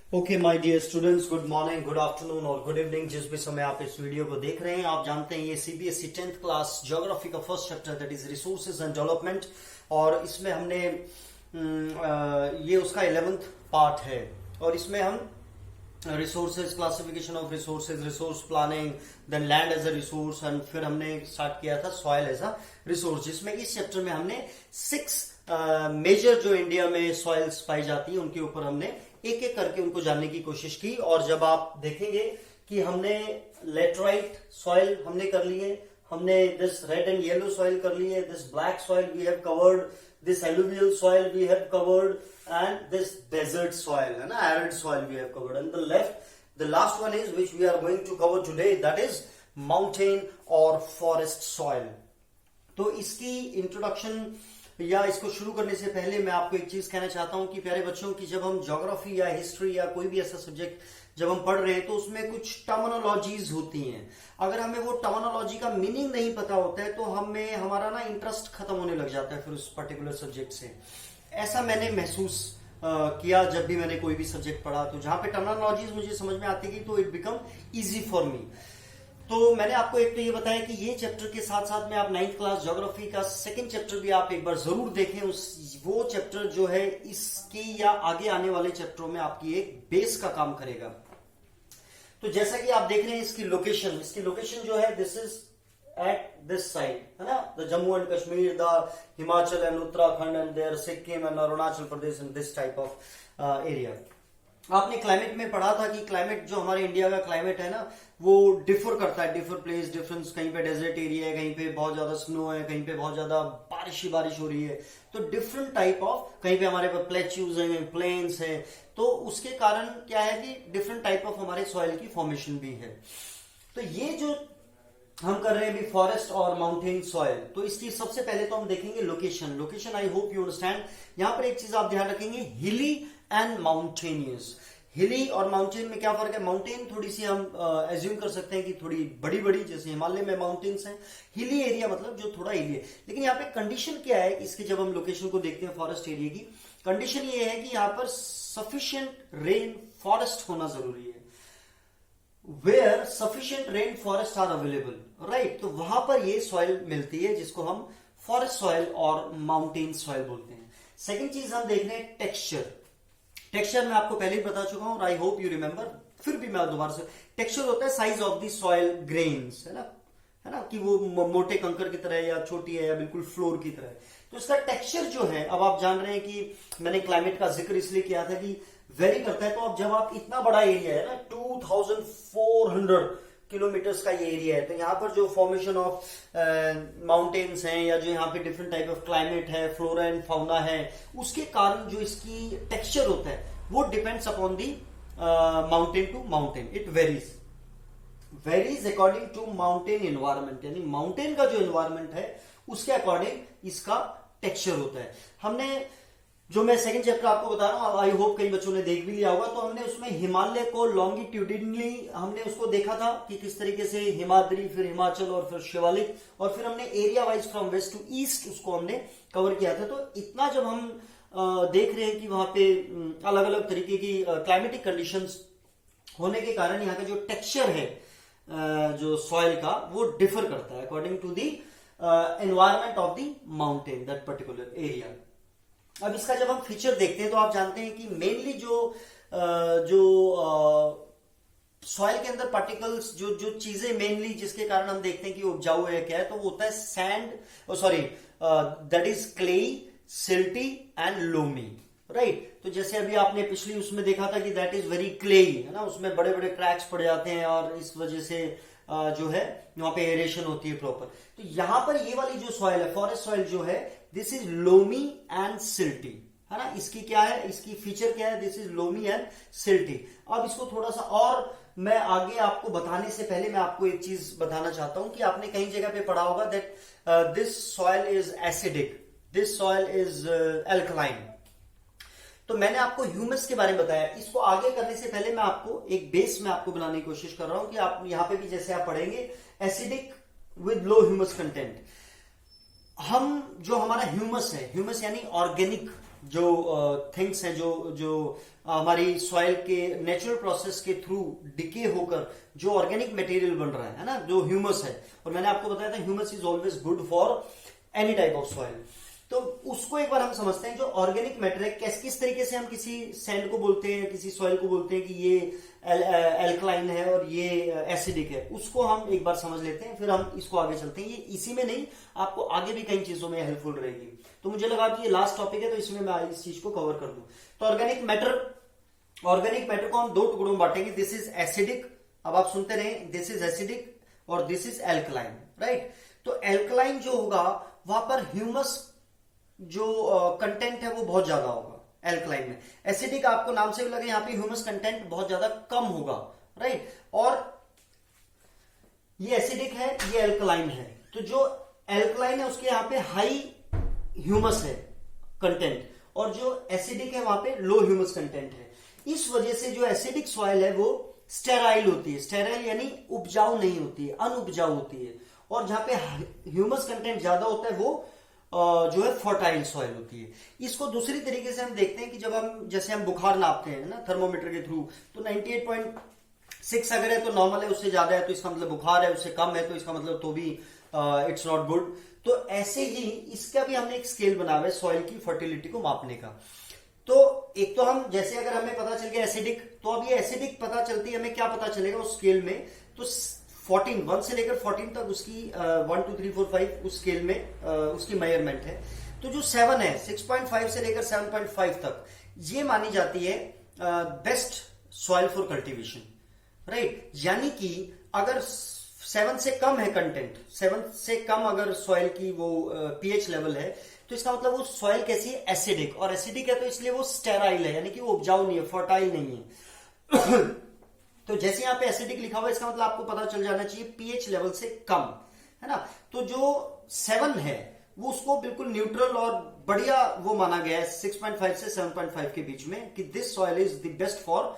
Okay my dear students, good morning, good afternoon और good evening. जिस भी समय आप इस वीडियो को देख रहे हैं, आप जानते हैं ये सीबीएसई 10th क्लास ज्योग्राफी का first chapter that is resources and development, और इसमें हमने ये उसका 11th पार्ट है और इसमें हम resources, classification of resources, resource planning, then land as a resource, and फिर हमने स्टार्ट किया था सॉइल एज अ रिसोर्स, जिसमें इस चैप्टर में हमने 6 मेजर जो इंडिया में सॉइल्स पाई जाती है उनके ऊपर हमने एक एक करके उनको जानने की कोशिश की। और जब आप देखेंगे कि हमने लेटराइट सॉइल हमने कर लिए, हमने this red and yellow soil कर लिए, this black soil we have covered, this alluvial soil we have covered, and this desert soil है ना, arid soil we have covered, and the last one is which we are going to cover today, that is mountain और forest soil. तो इसकी introduction या इसको शुरू करने से पहले मैं आपको एक चीज कहना चाहता हूं कि प्यारे बच्चों की जब हम ज्योग्राफी या हिस्ट्री या कोई भी ऐसा सब्जेक्ट जब हम पढ़ रहे हैं तो उसमें कुछ टर्मिनोलॉजीज होती हैं। अगर हमें वो टर्मिनोलॉजी का मीनिंग नहीं पता होता है तो हमें हमारा ना इंटरेस्ट खत्म होने लग जाता है फिर उस पर्टिकुलर सब्जेक्ट से। ऐसा मैंने महसूस किया जब भी मैंने कोई भी सब्जेक्ट पढ़ा, तो जहां पे टर्मिनोलॉजीज मुझे समझ में आती गई तो it become easy for me. तो मैंने आपको एक तो ये बताया कि ये चैप्टर के साथ साथ में आप 9th क्लास ज्योग्राफी का सेकंड चैप्टर भी आप एक बार जरूर देखें। वो चैप्टर जो है इसके या आगे आने वाले चैप्टरों में आपकी एक बेस का काम करेगा। तो जैसा कि आप देख रहे हैं इसकी लोकेशन जो है this is at this side है ना, the Jammu and Kashmir, the Himachal and Uttarakhand and there Sikkim and Arunachal Pradesh and this type of area. आपने क्लाइमेट में पढ़ा था कि क्लाइमेट जो हमारे इंडिया का क्लाइमेट है ना वो डिफर करता है, डिफर प्लेस डिफरेंस, कहीं पे डेजर्ट एरिया है, कहीं पे बहुत ज्यादा स्नो है, कहीं पे बहुत ज्यादा बारिश हो रही है, तो डिफरेंट टाइप ऑफ, कहीं पे हमारे पास प्लेच्यूज है, प्लेन्स है, तो उसके कारण क्या है कि डिफरेंट टाइप ऑफ हमारे सॉइल की फॉर्मेशन भी है। तो ये जो हम कर रहे हैं अभी फॉरेस्ट और माउंटेन सॉइल, तो इसकी सबसे पहले तो हम देखेंगे location. I hope you understand. यहां पर एक चीज आप ध्यान रखेंगे, हिली एंड माउंटेनियस। हिली और माउंटेन में क्या फर्क है? माउंटेन थोड़ी सी हम एज्यूम कर सकते हैं कि थोड़ी बड़ी बड़ी, जैसे हिमालय में माउंटेन्स हैं। हिली एरिया मतलब जो थोड़ा हिली है। लेकिन यहाँ पे कंडीशन क्या है इसके, जब हम लोकेशन को देखते हैं फॉरेस्ट एरिया की, कंडीशन ये है कि यहाँ पर सफिशियंट रेन फॉरेस्ट होना जरूरी है। Where sufficient rain forest are available, right, तो वहां पर ये सॉइल मिलती है जिसको हम फॉरेस्ट सॉइल और माउंटेन सॉइल बोलते हैं। सेकेंड चीज हम देख रहे हैं टेक्सचर मैं आपको पहले ही बता चुका हूं, आई होप यू रिमेंबर, फिर भी मैं दोबारा से। टेक्सचर होता है size of the soil grains, है ना कि वो मोटे कंकर की तरह या छोटी है या बिल्कुल फ्लोर की तरह है। तो इसका टेक्सचर जो है, अब आप जान रहे हैं कि मैंने क्लाइमेट का जिक्र इसलिए किया था कि वेरी करता है। तो अब जब आप इतना बड़ा एरिया है ना, 2400 किलोमीटर्स का ये एरिया है, तो यहाँ पर जो फॉर्मेशन ऑफ माउंटेन्स हैं या जो यहाँ पे डिफरेंट टाइप ऑफ क्लाइमेट है, फ्लोरा एंड फाउना है, उसके कारण जो इसकी टेक्सचर होता है वो depends upon the mountain to mountain, it varies according to mountain environment, यानी माउंटेन का जो एनवायरमेंट है उसके अकॉर्डिंग इसका टेक्सचर होता है। हमने जो मैं सेकंड चैप्टर आपको बता रहा हूं, आई होप कई बच्चों ने देख भी लिया होगा, तो हमने उसमें हिमालय को लॉन्गिट्यूडिनली हमने उसको देखा था कि किस तरीके से हिमाद्री, फिर हिमाचल और फिर शिवालिक, और फिर हमने area wise from west to east उसको हमने कवर किया था। तो इतना जब हम देख रहे हैं कि वहां पे अलग अलग तरीके की क्लाइमेटिक कंडीशंस होने के कारण यहाँ का जो टेक्सचर है जो सॉइल का वो डिफर करता है according to the environment of the mountain that particular area. अब इसका जब हम फीचर देखते हैं तो आप जानते हैं कि मेनली जो सॉइल के अंदर पार्टिकल्स, जो चीजें मेनली जिसके कारण हम देखते हैं कि उपजाऊ है क्या है, तो वो होता है sand, that is clayey, silty and loamy, right. तो जैसे अभी आपने पिछली उसमें देखा था कि दैट इज वेरी क्लेई, है ना, उसमें बड़े बड़े क्रैक्स पड़ जाते हैं और इस वजह से जो है वहां पे एरेशन होती है प्रॉपर। तो यहां पर ये वाली जो सॉइल है, फॉरेस्ट सॉइल जो है, this is loamy and silty, है ना। इसकी क्या है, इसकी फीचर क्या है, this is loamy and silty. अब इसको थोड़ा सा और मैं आगे आपको बताने से पहले मैं आपको एक चीज बताना चाहता हूं कि आपने कहीं जगह पे पढ़ा होगा that this soil is acidic, this soil is alkaline. तो मैंने आपको ह्यूमस के बारे में बताया। इसको आगे करने से पहले मैं आपको एक बेस में आपको बनाने की कोशिश कर रहा हूं कि आप यहां पे भी जैसे आप पढ़ेंगे acidic with low humus content. हम जो हमारा ह्यूमस है, ह्यूमस यानी ऑर्गेनिक जो थिंग्स हैं जो जो हमारी सॉइल के नेचुरल प्रोसेस के थ्रू डिके होकर जो ऑर्गेनिक मटेरियल बन रहा है ना, जो ह्यूमस है, और मैंने आपको बताया था humus is always good for any type of soil. तो उसको एक बार हम समझते हैं, जो ऑर्गेनिक मैटर है किस तरीके से हम किसी सैंड को बोलते हैं, किसी सॉइल को बोलते हैं कि ये एल्कलाइन है और ये एसिडिक है, उसको हम एक बार समझ लेते हैं, फिर हम इसको आगे चलते हैं। ये इसी में नहीं, आपको आगे भी कई चीजों में हेल्पफुल रहेगी। तो मुझे लगा कि ये लास्ट टॉपिक है, तो इसमें मैं इस चीज को कवर कर दूं। तो ऑर्गेनिक मैटर को हम दो टुकड़ों में बांटेंगे। दिस इज एसिडिक, अब आप सुनते रहे, दिस इज एसिडिक और दिस इज एल्कलाइन, राइट। तो एल्कलाइन जो होगा वहां पर ह्यूमस जो कंटेंट है वो बहुत ज्यादा होगा एल्कलाइन में। एसिडिक आपको नाम से भी लगे, यहाँ पे ह्यूमस कंटेंट बहुत ज्यादा कम होगा, राइट। और ये एसिडिक है, ये एल्कलाइन है। तो जो एल्कलाइन है उसके यहाँ पे हाई ह्यूमस है कंटेंट, और जो एसिडिक है वहां पे लो ह्यूमस कंटेंट है। इस वजह से जो एसिडिक सॉइल है वो स्टेराइल होती है। स्टेराइल यानी उपजाऊ नहीं होती है, अनउपजाऊ होती है। और जहां पे ह्यूमस कंटेंट ज्यादा होता है वो जो है फर्टाइल सॉइल होती है। इसको दूसरी तरीके से हम देखते हैं कि जब हम जैसे हम बुखार नापते हैं ना थर्मोमीटर के थ्रू, तो 98.6 अगर है तो नॉर्मल है, उससे ज्यादा है तो इसका मतलब बुखार है, उससे कम है तो इसका मतलब तो भी इट्स नॉट गुड। तो ऐसे ही इसका भी हमने एक स्केल बना हुआ है सॉइल की फर्टिलिटी को मापने का। तो एक तो हम जैसे अगर हमें पता चल गया एसिडिक, तो अब ये एसिडिक पता चलती है, हमें क्या पता चलेगा उस स्केल में, तो 1 से लेकर 14 तक उसकी 1 2 3 4 5 उस स्केल में उसकी मेजरमेंट है। तो जो 7 है, 6.5 से लेकर 7.5 तक, ये मानी जाती है best soil for cultivation, right. यानी कि अगर 7 से कम है कंटेंट, 7 से कम अगर सॉइल की वो पीएच लेवल है, तो इसका मतलब वो सॉइल कैसी है, एसिडिक। और एसिडिक है तो इसलिए वो स्टेराइल है, यानी कि वो उपजाऊ नहीं है, फर्टाइल नहीं है। तो जैसे यहाँ पे एसिडिक लिखा हुआ है, इसका मतलब आपको पता चल जाना चाहिए पीएच लेवल से कम, है ना। तो जो 7 है वो उसको बिल्कुल न्यूट्रल और बढ़िया वो माना गया है 6.5 से 7.5 के बीच में, कि this soil is the best for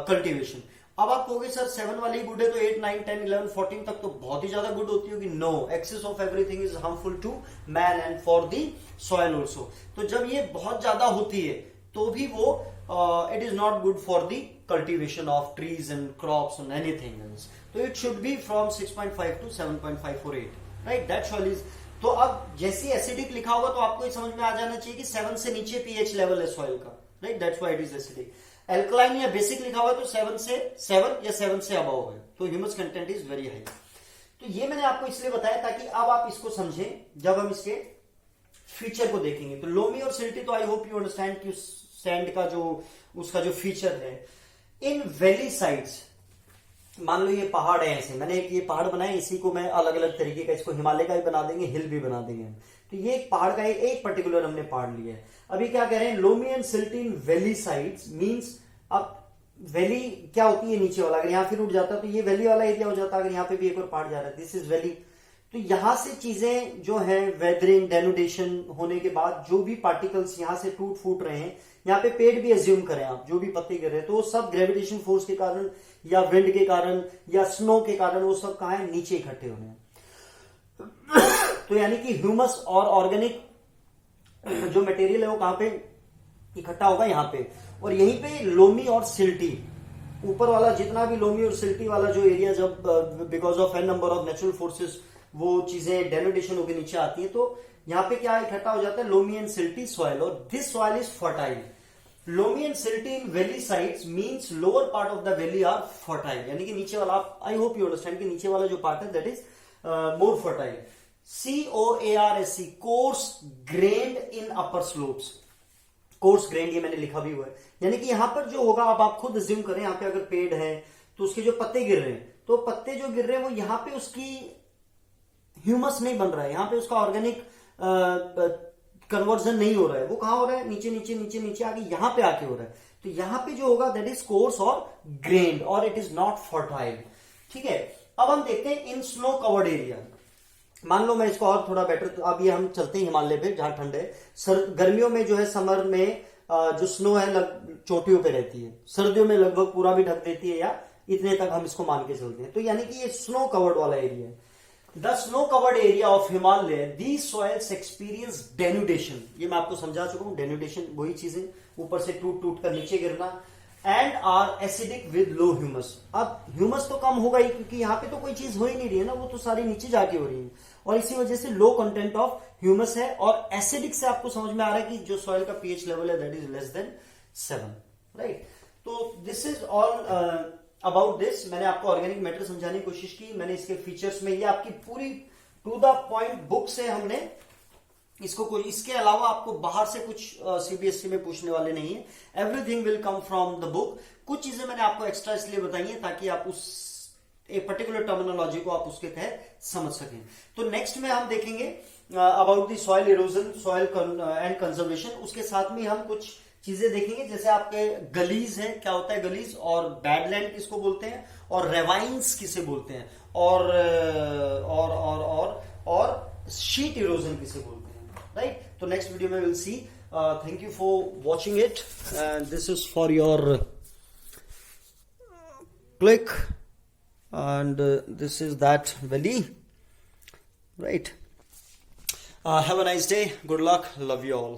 cultivation. अब आप कहोगे सर 7 वाली गुड है तो 8 9 10 11 14 तक तो बहुत ही ज्यादा गुड होती होगी। No, excess of everything is harmful to man and for the soil also. तो जब ये बहुत ज्यादा होती है तो भी वो it is not good for the cultivation of trees and crops and anything else. So it should be from 6.5 to 7.5 or 8, right? That soil is. तो अब जैसे एसिडिक लिखा होगा तो आपको ये समझ में आ जाना चाहिए कि 7 से नीचे पीएच लेवल है सॉइल का, right. That's why it is acidic. Alkaline या बेसिक लिखा हुआ तो 7 या 7 से अबव है, तो humus content is very high. तो ये मैंने आपको इसलिए बताया ताकि अब आप इसको समझें जब हम इसके फीचर को देखेंगे। तो लोमी और सिल्टी तो आई होप यू अंडरस्टैंड कि सैंड का जो उसका जो फीचर है। इन वैली साइड्स, मान लो ये पहाड़ है, ऐसे मैंने एक ये पहाड़ बनाया, इसी को मैं अलग अलग तरीके का, इसको हिमालय का भी बना देंगे, हिल भी बना देंगे। तो ये एक पहाड़ का एक पर्टिकुलर हमने पहाड़ लिया है। अभी क्या कह रहे हैं, loamy and silty in valley sides means, अब वैली क्या होती है, नीचे वाला, अगर यहाँ फिर उठ जाता तो ये वैली वाला एरिया हो जाता, अगर यहाँ पे भी एक और पहाड़ जा रहा है, दिस इज वैली। तो यहां से चीजें जो है वेदरिंग डेनुडेशन होने के बाद जो भी पार्टिकल्स यहां से टूट फूट रहे हैं, यहाँ पे पेड़ भी एज्यूम करें आप, जो भी पत्ते गिर रहे हैं, तो वो सब ग्रेविटेशन फोर्स के कारण या विंड के कारण या स्नो के कारण वो सब कहां है, नीचे इकट्ठे होने हैं। तो यानी कि ह्यूमस और ऑर्गेनिक जो मटेरियल है वो कहां पे इकट्ठा होगा, यहाँ पे। और यहीं पे लोमी और सिल्टी, ऊपर वाला जितना भी लोमी और सिल्टी वाला जो एरिया, जब because of an number of natural forces वो चीजें डेनुडेशन होकर नीचे आती हैं, तो यहाँ पे क्या इकट्ठा हो जाता है, लोमी एंड सिल्टी सॉइल, और this soil is fertile. Loamy and silty in valley sides means lower part of the valley are fertile, यानी कि नीचे वाला, आई होप यू अंडरस्टैंड कि नीचे वाला जो पार्ट है that is more fertile. COARSE, course grand in upper slopes. Course grand ये मैंने लिखा भी हुआ है, यानी कि यहां पर जो होगा, अब आप खुद अज्यूम करें, यहाँ पे अगर पेड़ है तो उसके जो पत्ते गिर रहे हैं, तो पत्ते जो गिर रहे हैं वो यहाँ पे उसकी ह्यूमस नहीं बन रहा है, यहाँ पे उसका ऑर्गेनिक कन्वर्जन नहीं हो रहा है, वो कहां हो रहा है, नीचे नीचे नीचे नीचे आगे यहाँ पे आके हो रहा है। तो यहाँ पे जो होगा दैट इज कोर्स और ग्रेन्ड, और इट इज नॉट फर्टाइल, ठीक है। अब हम देखते हैं इन स्नो कवर्ड एरिया, मान लो मैं इसको और थोड़ा बेटर, तो अब ये हम चलते हैं हिमालय पे जहां ठंड है। गर्मियों में जो है, समर में जो स्नो है चोटियों पे रहती है, सर्दियों में लगभग पूरा भी ढक देती है, या इतने तक हम इसको मान के चलते हैं। तो यानी कि ये स्नो कवर्ड वाला एरिया है। The snow covered area of Himalaya these soils experience denudation, ये मैं आपको समझा चुका हूं। डेन्यूडेशन वही चीजें ऊपर से टूट टूट कर नीचे गिरना। And are acidic with low humus, अब ह्यूमस तो कम होगा ही क्योंकि यहाँ पे तो कोई चीज हो ही नहीं रही है ना, वो तो सारी नीचे जाके हो रही है, और इसी वजह से लो कंटेंट ऑफ ह्यूमस है। और एसिडिक से आपको समझ में आ रहा है कि जो सॉइल का पीएच लेवल है that is less than 7, right. तो this is all about this. मैंने आपको ऑर्गेनिक मैटर समझाने की कोशिश की, मैंने इसके फीचर्स में, ये आपकी पूरी टू द पॉइंट बुक से हमने इसको, कोई इसके अलावा आपको बाहर से कुछ सीबीएसई में पूछने वाले नहीं है। Everything will come from the book. कुछ चीजें मैंने आपको एक्स्ट्रा इसलिए बताई है ताकि आप उस एक पर्टिकुलर टर्मिनोलॉजी को आप उसके तहत समझ सकें। तो नेक्स्ट में हम देखेंगे about the soil erosion, soil and conservation. उसके साथ में हम कुछ चीजें देखेंगे, जैसे आपके गलीज है, क्या होता है गलीज, और बैडलैंड किसको बोलते हैं, और रेवाइंस किसे बोलते हैं, और शीट इरोजन किसे बोलते हैं, राइट। तो नेक्स्ट वीडियो में will see. Thank you for watching it, and this is for your click, and this is that valley, right. Have a nice day, good luck, love you all.